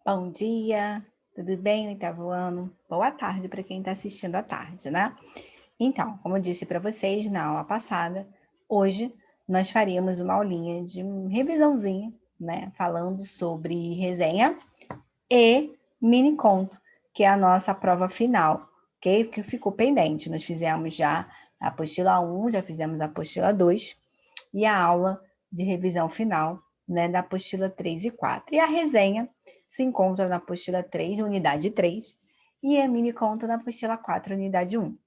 Bom dia, tudo bem, oitavo ano? Boa tarde para quem está assistindo à tarde, né? Então, como eu disse para vocês na aula passada, hoje nós faríamos uma aulinha de revisãozinha, né? Falando sobre resenha e mini conto, que é a nossa prova final, ok? Que ficou pendente. Nós fizemos já a apostila 1, já fizemos a apostila 2 e a aula de revisão final, né, da apostila 3 e 4. E a resenha se encontra na apostila 3, unidade 3, e a mini conta na apostila 4, unidade 1,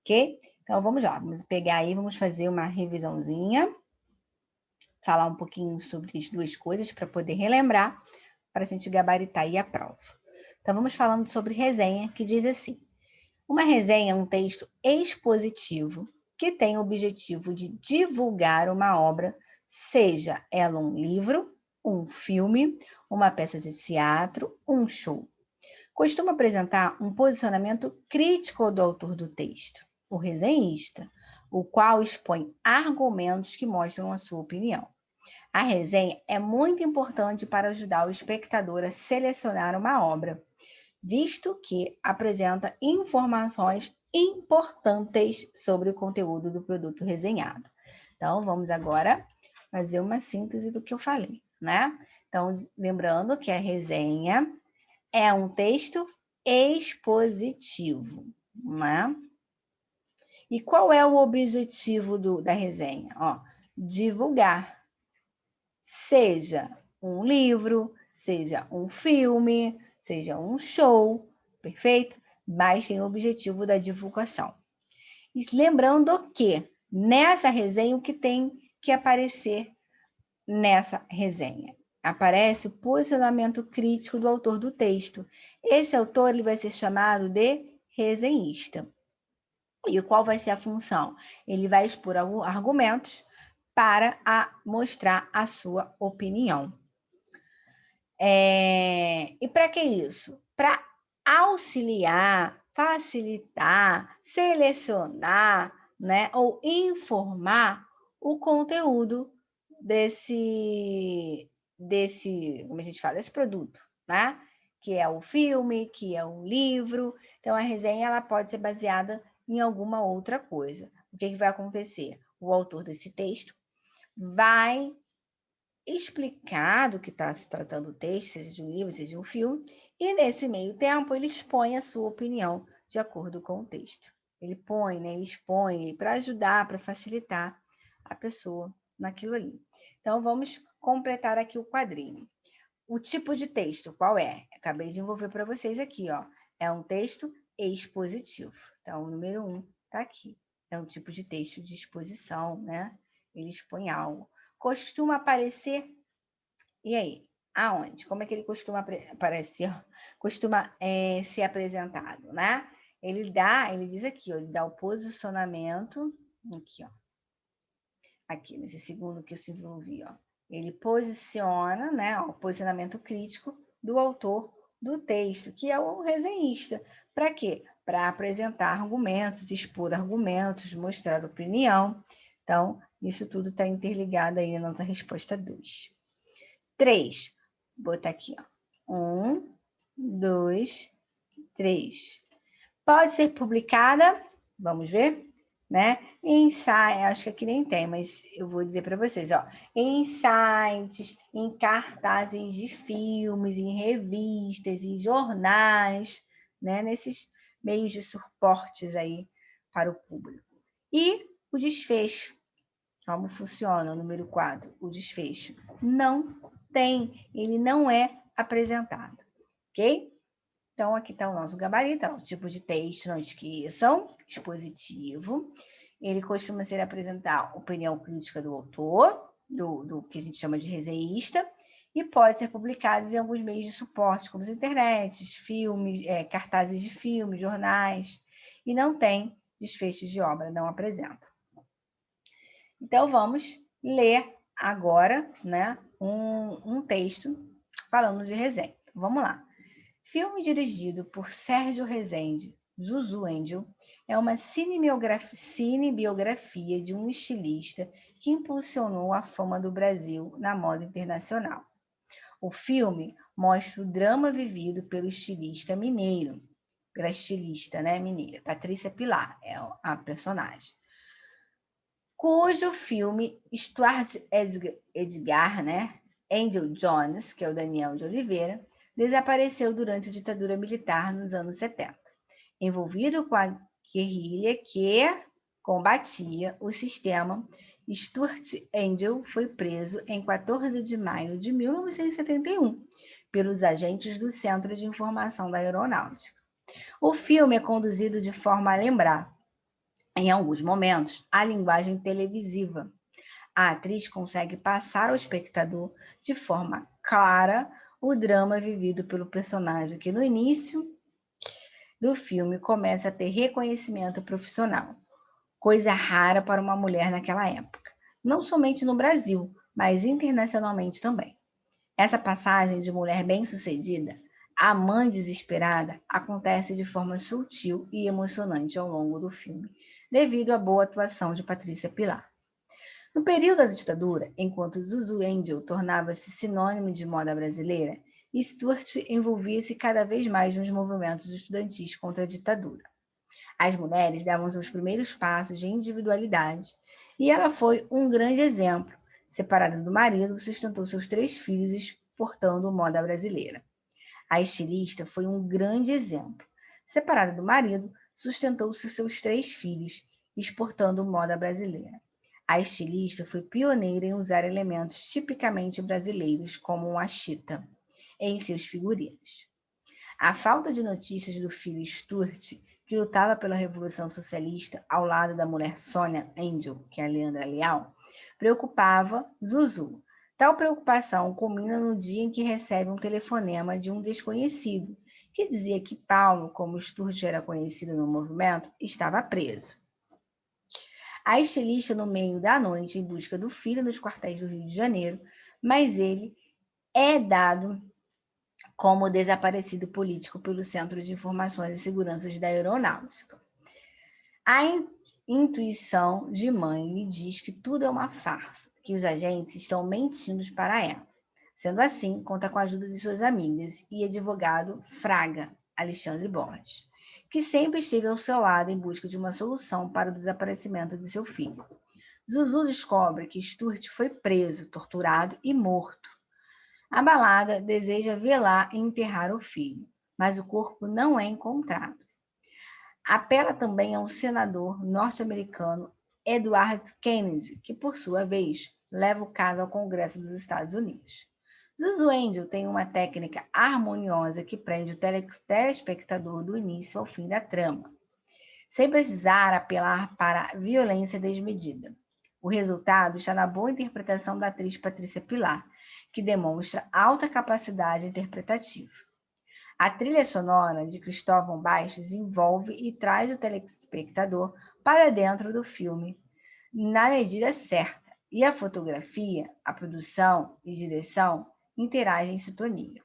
ok? Então, vamos lá, vamos pegar aí, vamos fazer uma revisãozinha, falar um pouquinho sobre as duas coisas para poder relembrar, para a gente gabaritar aí a prova. Então, vamos falando sobre resenha, que diz assim: uma resenha é um texto expositivo que tem o objetivo de divulgar uma obra, seja ela um livro, um filme, uma peça de teatro, um show. Costuma apresentar um posicionamento crítico do autor do texto, o resenhista, o qual expõe argumentos que mostram a sua opinião. A resenha é muito importante para ajudar o espectador a selecionar uma obra, visto que apresenta informações importantes sobre o conteúdo do produto resenhado. Então, vamos agora fazer uma síntese do que eu falei, né? Então, lembrando que a resenha é um texto expositivo, né? E qual é o objetivo da resenha? Ó, divulgar, seja um livro, seja um filme, seja um show, perfeito? Mas tem o objetivo da divulgação. E lembrando que nessa resenha, o que tem que aparecer nessa resenha? Aparece o posicionamento crítico do autor do texto. Esse autor ele vai ser chamado de resenhista. E qual vai ser a função? Ele vai expor argumentos para mostrar a sua opinião. E para que isso? Para auxiliar, facilitar, selecionar, né, ou informar o conteúdo como a gente fala, desse produto, né? Que é o filme, que é o livro. Então, a resenha ela pode ser baseada em alguma outra coisa. O que vai acontecer? O autor desse texto vai explicar do que está se tratando o texto, seja de um livro, seja de um filme, e nesse meio tempo ele expõe a sua opinião de acordo com o texto. Ele põe, né, ele expõe para ajudar, para facilitar a pessoa naquilo ali. Então, vamos completar aqui o quadrinho. O tipo de texto, qual é? Acabei de envolver para vocês aqui, ó. É um texto expositivo. Então, o número 1 está aqui. É um tipo de texto de exposição, né? Ele expõe algo. Costuma aparecer, e aí? Aonde? Como é que ele costuma aparecer? Costuma ser apresentado, né? Ele diz aqui, ó, ele dá o posicionamento, aqui, ó. Aqui, nesse segundo que eu desenvolvi, ó. Ele posiciona, né, ó, o posicionamento crítico do autor do texto, que é o resenhista. Para quê? Para apresentar argumentos, expor argumentos, mostrar opinião. Então, isso tudo está interligado aí na nossa resposta 2. 3. Vou botar aqui, ó. 1, 2, 3. Pode ser publicada, vamos ver, né? Em sites, acho que aqui nem tem, mas eu vou dizer para vocês, ó. Em sites, em cartazes de filmes, em revistas, em jornais, né? Nesses meios de suportes aí para o público. E o desfecho. Como funciona o número 4? O desfecho. Não tem, ele não é apresentado, ok? Então, aqui está o nosso gabarito, o tipo de texto, não esqueçam, expositivo. Ele costuma ser apresentar a opinião crítica do autor, do que a gente chama de resenhista, e pode ser publicado em alguns meios de suporte, como as internets, filmes, cartazes de filmes, jornais, e não tem desfechos de obra, não apresenta. Então, vamos ler agora, né, um texto falando de resenha. Vamos lá. Filme dirigido por Sérgio Rezende, Zuzu Angel, é uma cinebiografia de um estilista que impulsionou a fama do Brasil na moda internacional. O filme mostra o drama vivido pelo pela estilista, né, mineira, Patrícia Pilar, é a personagem, cujo filme Stuart Edgar, né, Angel Jones, que é o Daniel de Oliveira, desapareceu durante a ditadura militar nos anos 70, envolvido com a guerrilha que combatia o sistema. Stuart Angel foi preso em 14 de maio de 1971 pelos agentes do Centro de Informação da Aeronáutica. O filme é conduzido de forma a lembrar, em alguns momentos, a linguagem televisiva. A atriz consegue passar ao espectador de forma clara o drama vivido pelo personagem, que no início do filme começa a ter reconhecimento profissional, coisa rara para uma mulher naquela época, não somente no Brasil, mas internacionalmente também. Essa passagem de mulher bem-sucedida a mãe desesperada acontece de forma sutil e emocionante ao longo do filme, devido à boa atuação de Patrícia Pilar. No período da ditadura, enquanto Zuzu Angel tornava-se sinônimo de moda brasileira, Stuart envolvia-se cada vez mais nos movimentos estudantis contra a ditadura. As mulheres davam seus primeiros passos de individualidade e ela foi um grande exemplo. Separada do marido, sustentou seus 3 filhos exportando moda brasileira. A estilista foi um grande exemplo. Separada do marido, sustentou-se seus 3 filhos, exportando moda brasileira. A estilista foi pioneira em usar elementos tipicamente brasileiros, como a chita, em seus figurinos. A falta de notícias do filho Stuart, que lutava pela Revolução Socialista ao lado da mulher Sônia Angel, que é a Leandra Leal, preocupava Zuzu. Tal preocupação culmina no dia em que recebe um telefonema de um desconhecido, que dizia que Paulo, como Stuart era conhecido no movimento, estava preso. A estilista, no meio da noite, em busca do filho nos quartéis do Rio de Janeiro, mas ele é dado como desaparecido político pelo Centro de Informações e Seguranças da Aeronáutica. A intuição de mãe lhe diz que tudo é uma farsa, que os agentes estão mentindo para ela. Sendo assim, conta com a ajuda de suas amigas e advogado Fraga, Alexandre Borges, que sempre esteve ao seu lado em busca de uma solução para o desaparecimento de seu filho. Zuzu descobre que Stuart foi preso, torturado e morto. Abalada, deseja velar e enterrar o filho, mas o corpo não é encontrado. Apela também ao senador norte-americano Edward Kennedy, que, por sua vez, leva o caso ao Congresso dos Estados Unidos. Zuzu Angel tem uma técnica harmoniosa que prende o telespectador do início ao fim da trama, sem precisar apelar para a violência desmedida. O resultado está na boa interpretação da atriz Patrícia Pilar, que demonstra alta capacidade interpretativa. A trilha sonora de Cristóvão Bastos envolve e traz o telespectador para dentro do filme na medida certa, e a fotografia, a produção e direção interagem em sintonia.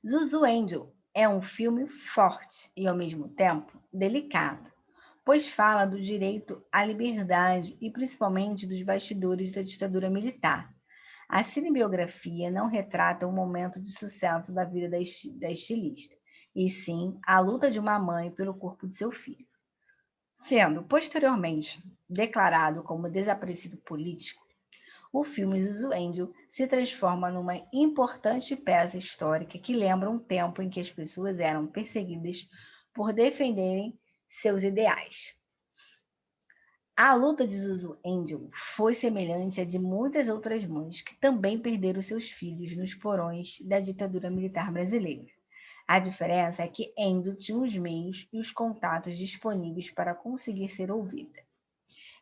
Zuzu Angel é um filme forte e, ao mesmo tempo, delicado, pois fala do direito à liberdade e principalmente dos bastidores da ditadura militar. A cinebiografia não retrata um momento de sucesso da vida da estilista, e sim a luta de uma mãe pelo corpo de seu filho. Sendo posteriormente declarado como desaparecido político, o filme Zuzu Angel se transforma numa importante peça histórica que lembra um tempo em que as pessoas eram perseguidas por defenderem seus ideais. A luta de Zuzu Angel foi semelhante à de muitas outras mães que também perderam seus filhos nos porões da ditadura militar brasileira. A diferença é que Angel tinha os meios e os contatos disponíveis para conseguir ser ouvida.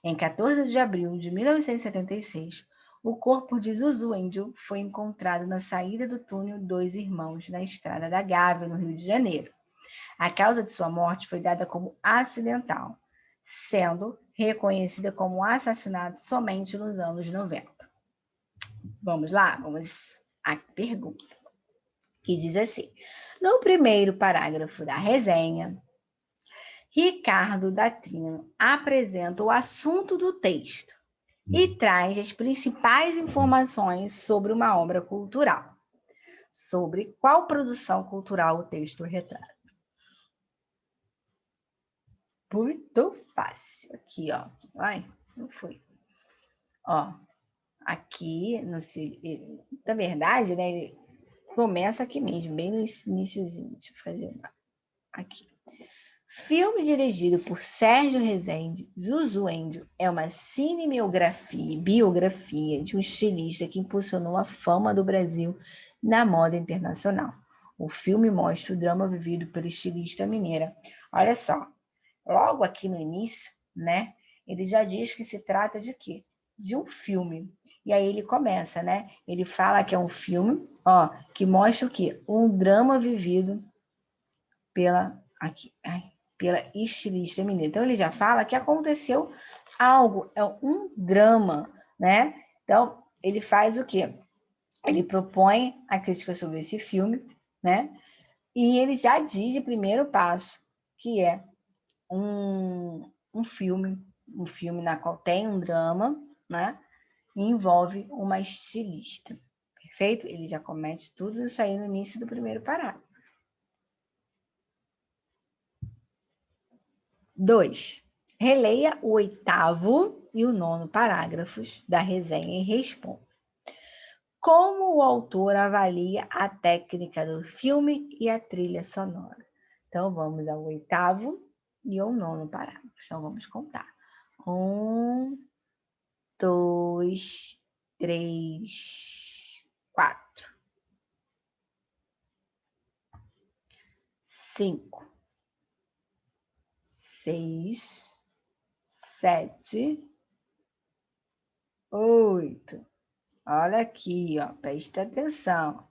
Em 14 de abril de 1976, o corpo de Zuzu Angel foi encontrado na saída do túnel Dois Irmãos, na Estrada da Gávea, no Rio de Janeiro. A causa de sua morte foi dada como acidental, sendo reconhecida como assassinato somente nos anos 90. Vamos lá? Vamos à pergunta, que diz assim: no primeiro parágrafo da resenha, Ricardo Datrino apresenta o assunto do texto e traz as principais informações sobre uma obra cultural. Sobre qual produção cultural o texto retrata. Muito fácil. Aqui, ó. Ai, não foi. Ó, aqui, na verdade, né, ele começa aqui mesmo, bem no iniciozinho. Deixa eu fazer aqui. Filme dirigido por Sérgio Rezende, Zuzu Índio, é uma biografia de um estilista que impulsionou a fama do Brasil na moda internacional. O filme mostra o drama vivido pela estilista mineira. Olha só, logo aqui no início, né? Ele já diz que se trata de quê? De um filme. E aí ele começa, né? Ele fala que é um filme, ó, que mostra o quê? Um drama vivido pela estilista mineira. Então ele já fala que aconteceu algo, é um drama, né? Então ele faz o quê? Ele propõe a crítica sobre esse filme, né? E ele já diz de primeiro passo que é um filme na qual tem um drama, né? E envolve uma estilista. Perfeito? Ele já comete tudo isso aí no início do primeiro parágrafo. 2. Releia o 8º e o 9º parágrafos da resenha e responda. Como o autor avalia a técnica do filme e a trilha sonora? Então, vamos ao 8º e ao 9º parágrafo. Então, vamos contar. 1, 2, 3, 4, 5, 6, 7, 8. Olha aqui, ó, presta atenção.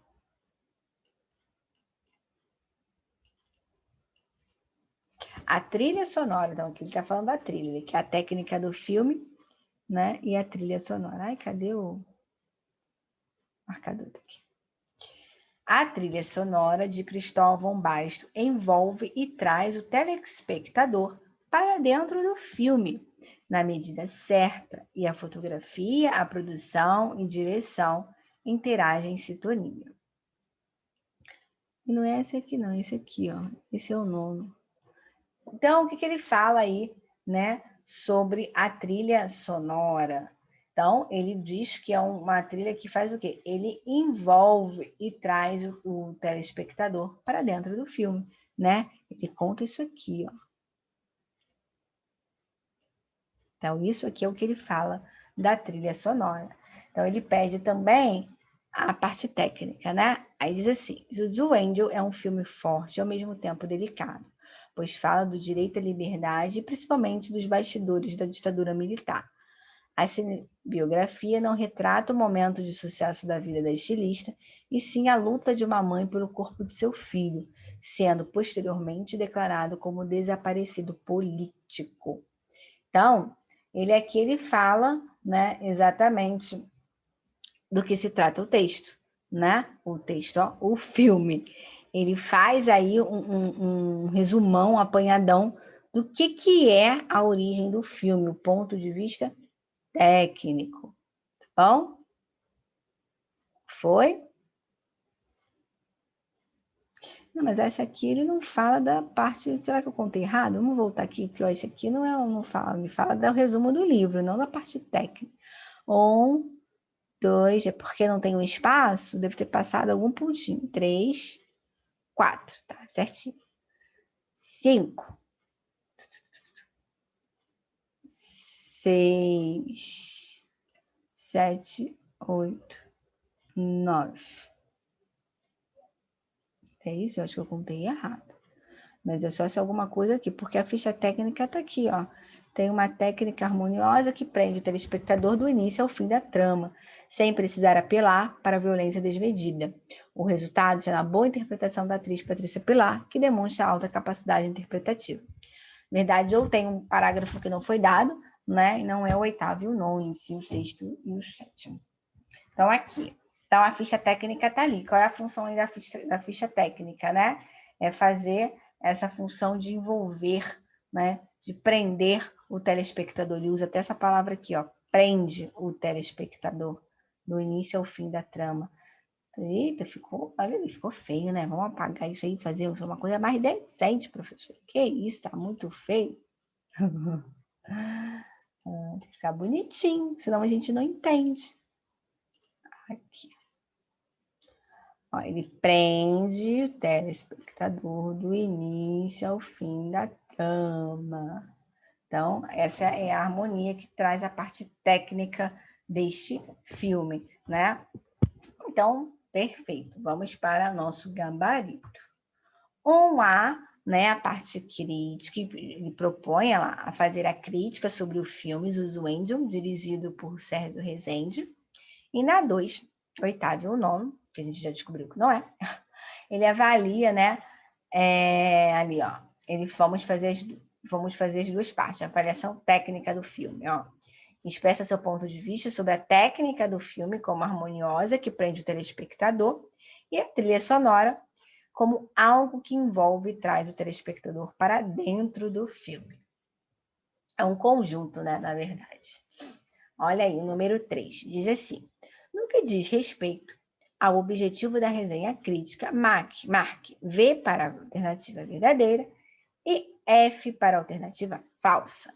A trilha sonora, então, aqui ele está falando da trilha, que é a técnica do filme, né? E a trilha sonora. Ai, cadê o marcador daqui? A trilha sonora de Cristóvão Basto envolve e traz o telespectador para dentro do filme, na medida certa, e a fotografia, a produção e direção interagem em sintonia. E não é esse aqui, não, esse aqui, ó. Esse é o 9º. Então, o que ele fala aí, né, sobre a trilha sonora? Então, ele diz que é uma trilha que faz o quê? Ele envolve e traz o telespectador para dentro do filme, né? Ele conta isso aqui, ó. Então, isso aqui é o que ele fala da trilha sonora. Então, ele pede também a parte técnica, né? Aí diz assim, Zuzu Angel é um filme forte e ao mesmo tempo delicado, pois fala do direito à liberdade e principalmente dos bastidores da ditadura militar. A cinebiografia não retrata o momento de sucesso da vida da estilista, e sim a luta de uma mãe pelo corpo de seu filho, sendo posteriormente declarado como desaparecido político. Então, ele fala, né, exatamente do que se trata o texto, né? O texto, ó, o filme. Ele faz aí um resumão, um apanhadão do que é a origem do filme, o ponto de vista técnico. Tá bom? Foi? Não, mas essa aqui ele não fala da parte. Será que eu contei errado? Vamos voltar aqui, porque ó, esse aqui não fala, ele fala do resumo do livro, não da parte técnica. 1, 2, é porque não tem um espaço, deve ter passado algum pontinho. 3, 4, tá certinho. 5, 6, 7, 8, 9. É isso? Eu acho que eu contei errado. Mas é só se alguma coisa aqui, porque a ficha técnica está aqui, ó. Tem uma técnica harmoniosa que prende o telespectador do início ao fim da trama, sem precisar apelar para a violência desmedida. O resultado será a boa interpretação da atriz Patrícia Pilar, que demonstra alta capacidade interpretativa. Na verdade, ou tem um parágrafo que não foi dado, né? E não é o 8º e o 9º, sim o 6º e o 7º. Então, aqui. Então, a ficha técnica está ali. Qual é a função da ficha técnica, né? É fazer essa função de envolver, né? De prender o telespectador. Ele usa até essa palavra aqui, ó. Prende o telespectador, do início ao fim da trama. Eita, olha, ele ficou feio, né? Vamos apagar isso aí e fazer uma coisa mais decente, professor. Que isso, tá muito feio. Tem que ficar bonitinho, senão a gente não entende. Aqui. Ó, ele prende o telespectador do início ao fim da trama. Então, essa é a harmonia que traz a parte técnica deste filme, né? Então, perfeito. Vamos para nosso gabarito. 1A, né, a parte crítica, ele propõe a fazer a crítica sobre o filme Zuzuendum, dirigido por Sérgio Rezende. E na 2, oitavo e o nono, que a gente já descobriu que não é, ele avalia, né, ali, ó, vamos fazer as duas partes, a avaliação técnica do filme, ó. Expressa seu ponto de vista sobre a técnica do filme como harmoniosa, que prende o telespectador, e a trilha sonora como algo que envolve e traz o telespectador para dentro do filme. É um conjunto, né, na verdade. Olha aí, o número 3, diz assim: no que diz respeito ao objetivo da resenha crítica, marque V para a alternativa verdadeira e F para a alternativa falsa.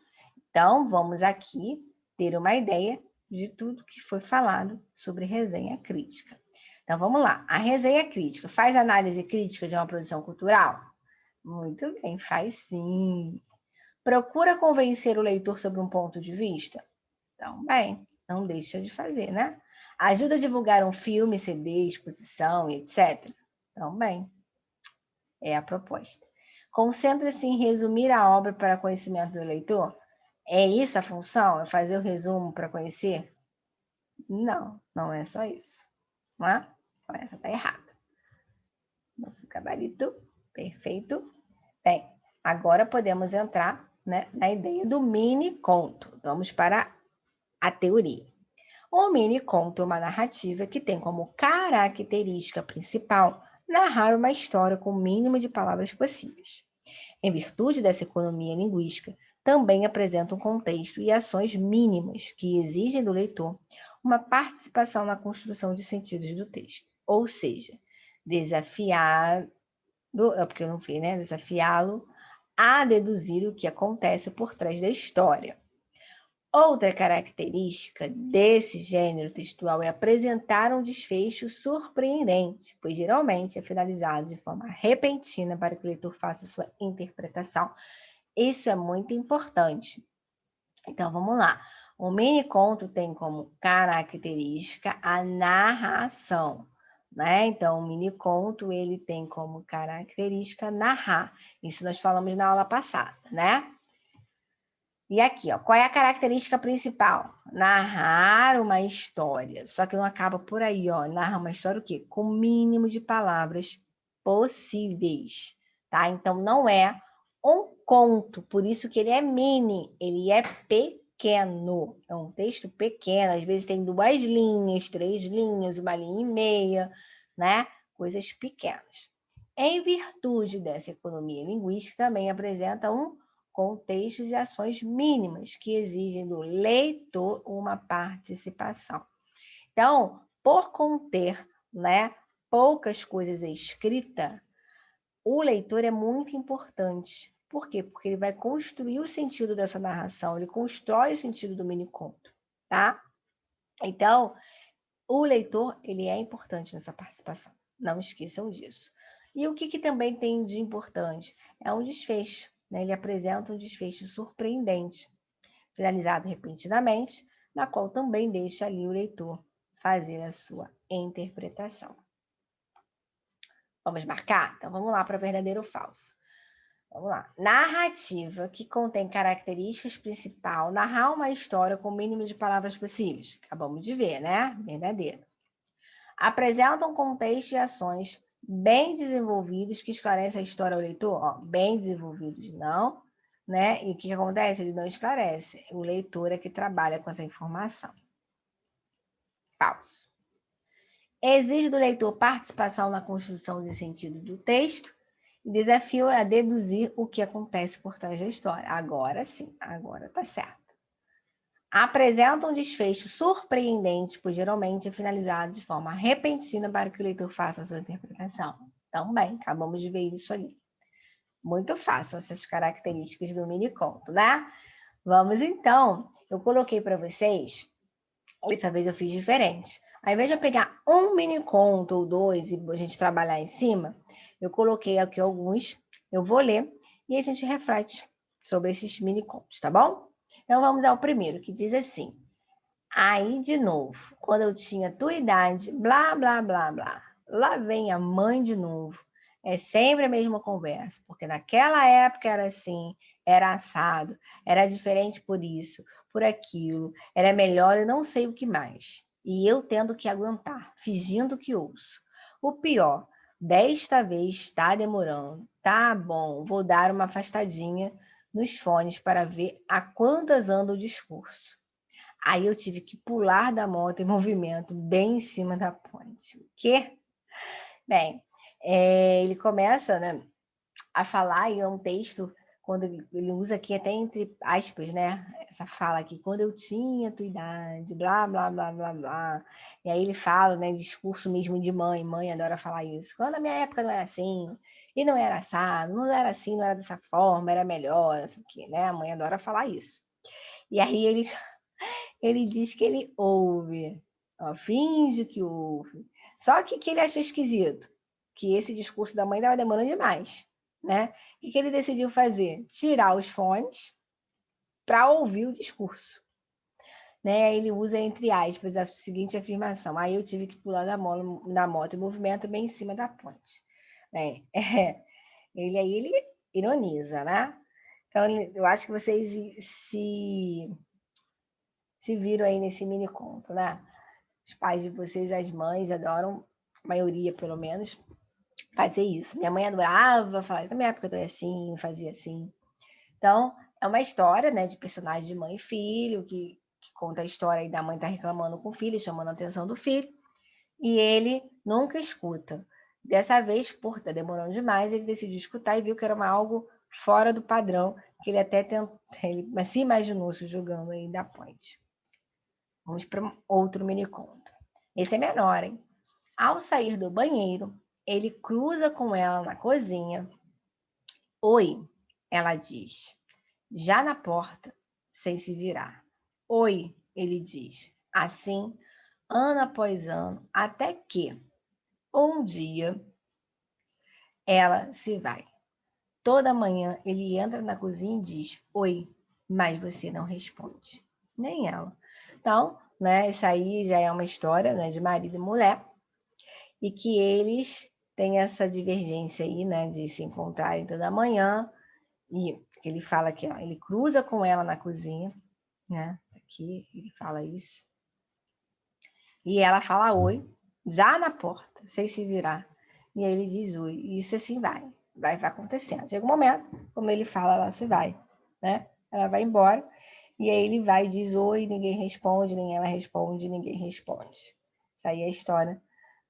Então, vamos aqui ter uma ideia de tudo que foi falado sobre resenha crítica. Então, vamos lá. A resenha crítica faz análise crítica de uma produção cultural? Muito bem, faz sim. Procura convencer o leitor sobre um ponto de vista? Também, não deixa de fazer, né? Ajuda a divulgar um filme, CD, exposição, etc. Também é a proposta. Concentra-se em resumir a obra para conhecimento do leitor? É isso a função? É fazer o resumo para conhecer? Não, não é só isso. Não é? Então, essa está errada. Nosso gabarito, perfeito. Bem, agora podemos entrar, né, na ideia do mini conto. Vamos para a teoria. O mini conto é uma narrativa que tem como característica principal narrar uma história com o mínimo de palavras possíveis. Em virtude dessa economia linguística, também apresenta um contexto e ações mínimas que exigem do leitor uma participação na construção de sentidos do texto. Ou seja, desafiado, porque eu não vi, né? Desafiá-lo a deduzir o que acontece por trás da história. Outra característica desse gênero textual é apresentar um desfecho surpreendente, pois geralmente é finalizado de forma repentina para que o leitor faça sua interpretação. Isso é muito importante. Então, vamos lá. O mini conto tem como característica a narração, né? Então, o mini conto ele tem como característica narrar. Isso nós falamos na aula passada, né? E aqui, ó, qual é a característica principal? Narrar uma história. Só que não acaba por aí, ó. Narra uma história o quê? Com o mínimo de palavras possíveis, tá? Então, não é um conto, por isso que ele é mini, ele é pequeno. É um texto pequeno, às vezes tem 2 linhas, 3 linhas, 1,5 linha, né? Coisas pequenas. Em virtude dessa economia linguística, também apresenta um contextos e ações mínimas que exigem do leitor uma participação. Então, por conter, né, poucas coisas escritas, o leitor é muito importante. Por quê? Porque ele vai construir o sentido dessa narração, ele constrói o sentido do mini-conto, tá? Então, o leitor, ele é importante nessa participação. Não esqueçam disso. E o que também tem de importante? É um desfecho, né? Ele apresenta um desfecho surpreendente, finalizado repentinamente, na qual também deixa ali o leitor fazer a sua interpretação. Vamos marcar? Então, vamos lá para verdadeiro ou falso. Vamos lá. Narrativa que contém características principais, narrar uma história com o mínimo de palavras possíveis. Acabamos de ver, né? Verdadeiro. Apresenta um contexto e ações bem desenvolvidos que esclarecem a história ao leitor. Ó, bem desenvolvidos não, né? E o que acontece? Ele não esclarece. O leitor é que trabalha com essa informação. Falso. Exige do leitor participação na construção de sentido do texto e desafio a deduzir o que acontece por trás da história. Agora sim, agora tá certo. apresenta um desfecho surpreendente, pois geralmente é finalizado de forma repentina para que o leitor faça a sua interpretação. Também, acabamos de ver isso ali. Muito fácil essas características do mini-conto, né? Vamos então, eu coloquei para vocês, dessa vez eu fiz diferente. Ao invés de eu pegar um mini-conto ou dois e a gente trabalhar em cima, eu coloquei aqui alguns, eu vou ler e a gente reflete sobre esses mini-contos, tá bom? Então vamos ao primeiro, que diz assim: aí de novo, quando eu tinha tua idade, blá, blá, blá, blá. Lá vem a mãe de novo. É sempre a mesma conversa, porque naquela época era assim, era assado, era diferente por isso, por aquilo, era melhor e não sei o que mais. E eu tendo que aguentar, fingindo que ouço. O pior, desta vez está demorando. Tá bom, vou dar uma afastadinha nos fones para ver a quantas anda o discurso. Aí eu tive que pular da moto em movimento, bem em cima da ponte. O quê? Bem, ele começa, né, a falar, e é um texto, quando ele usa aqui até entre aspas, né, essa fala aqui, quando eu tinha tua idade, blá, blá, blá, blá, blá. E aí ele fala, né, discurso mesmo de mãe adora falar isso. Quando na minha época não era assim, e não era assado, não era assim, não era dessa forma, era melhor, não sei o quê, né, a mãe adora falar isso. E aí ele diz que ele ouve, ó, finge que ouve. Só que ele achou esquisito, que esse discurso da mãe estava demorando demais, né? O que ele decidiu fazer? Tirar os fones para ouvir o discurso. Né? Ele usa, entre aspas, a seguinte afirmação: aí eu tive que pular da moto em movimento bem em cima da ponte. Ele aí, ele ironiza, né? Então, eu acho que vocês se viram aí nesse mini conto, né? Os pais de vocês, as mães, adoram, a maioria pelo menos, fazer isso. Minha mãe adorava falar, na minha época eu assim, fazia assim. Então, é uma história, né, de personagem de mãe e filho, que conta a história aí da mãe tá reclamando com o filho, chamando a atenção do filho, e ele nunca escuta. Dessa vez, por estar demorando demais, ele decidiu escutar e viu que era algo fora do padrão, que ele até tentou, ele se imaginou se jogando aí da ponte. Vamos para outro mini conto. Esse é menor, hein? Ao sair do banheiro, ele cruza com ela na cozinha. Oi, ela diz, já na porta, sem se virar. Oi, ele diz, assim, ano após ano, até que um dia ela se vai. Toda manhã ele entra na cozinha e diz, oi, mas você não responde. Nem ela. Então, né, isso aí já é uma história, né, de marido e mulher, e que eles têm essa divergência aí, né, de se encontrarem toda manhã, e ele fala que ó, ele cruza com ela na cozinha, né, aqui ele fala isso, e ela fala oi, já na porta, sem se virar, e aí ele diz oi, e isso assim vai acontecendo. Chega um momento, como ele fala, ela se vai, né, ela vai embora, e aí ele vai e diz oi, ninguém responde, nem ela responde, ninguém responde. Isso aí é a história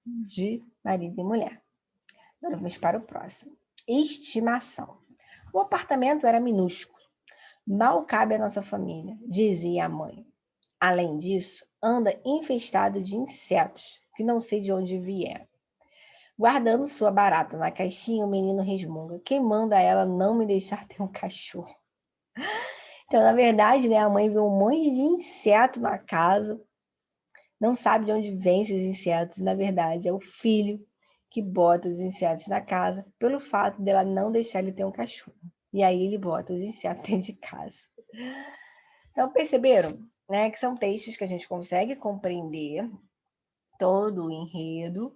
de marido e mulher. Agora vamos para o próximo. Estimação. O apartamento era minúsculo. Mal cabe à nossa família, dizia a mãe. Além disso, anda infestado de insetos, que não sei de onde vieram. Guardando sua barata na caixinha, o menino resmunga. Quem manda ela não me deixar ter um cachorro? Então, na verdade, né, a mãe vê um monte de inseto na casa, não sabe de onde vêm esses insetos, na verdade, é o filho que bota os insetos na casa, pelo fato dela não deixar ele ter um cachorro. E aí ele bota os insetos dentro de casa. Então, perceberam, né, que são textos que a gente consegue compreender todo o enredo,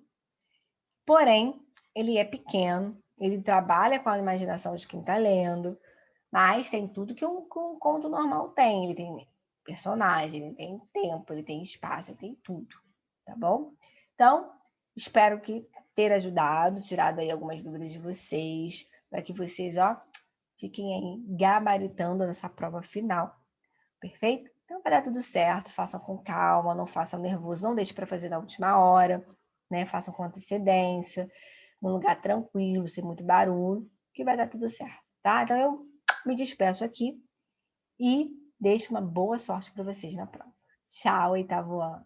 porém, ele é pequeno, ele trabalha com a imaginação de quem está lendo, mas tem tudo que um conto normal tem. Ele tem personagem, ele tem tempo, ele tem espaço, ele tem tudo, tá bom? Então, espero que ter ajudado, tirado aí algumas dúvidas de vocês, para que vocês, ó, fiquem aí gabaritando nessa prova final, perfeito? Então, vai dar tudo certo, façam com calma, não façam nervoso, não deixe para fazer na última hora, né? Façam com antecedência, num lugar tranquilo, sem muito barulho, que vai dar tudo certo, tá? Então, eu me despeço aqui e Deixo uma boa sorte para vocês na prova. Tchau, oitavo ano.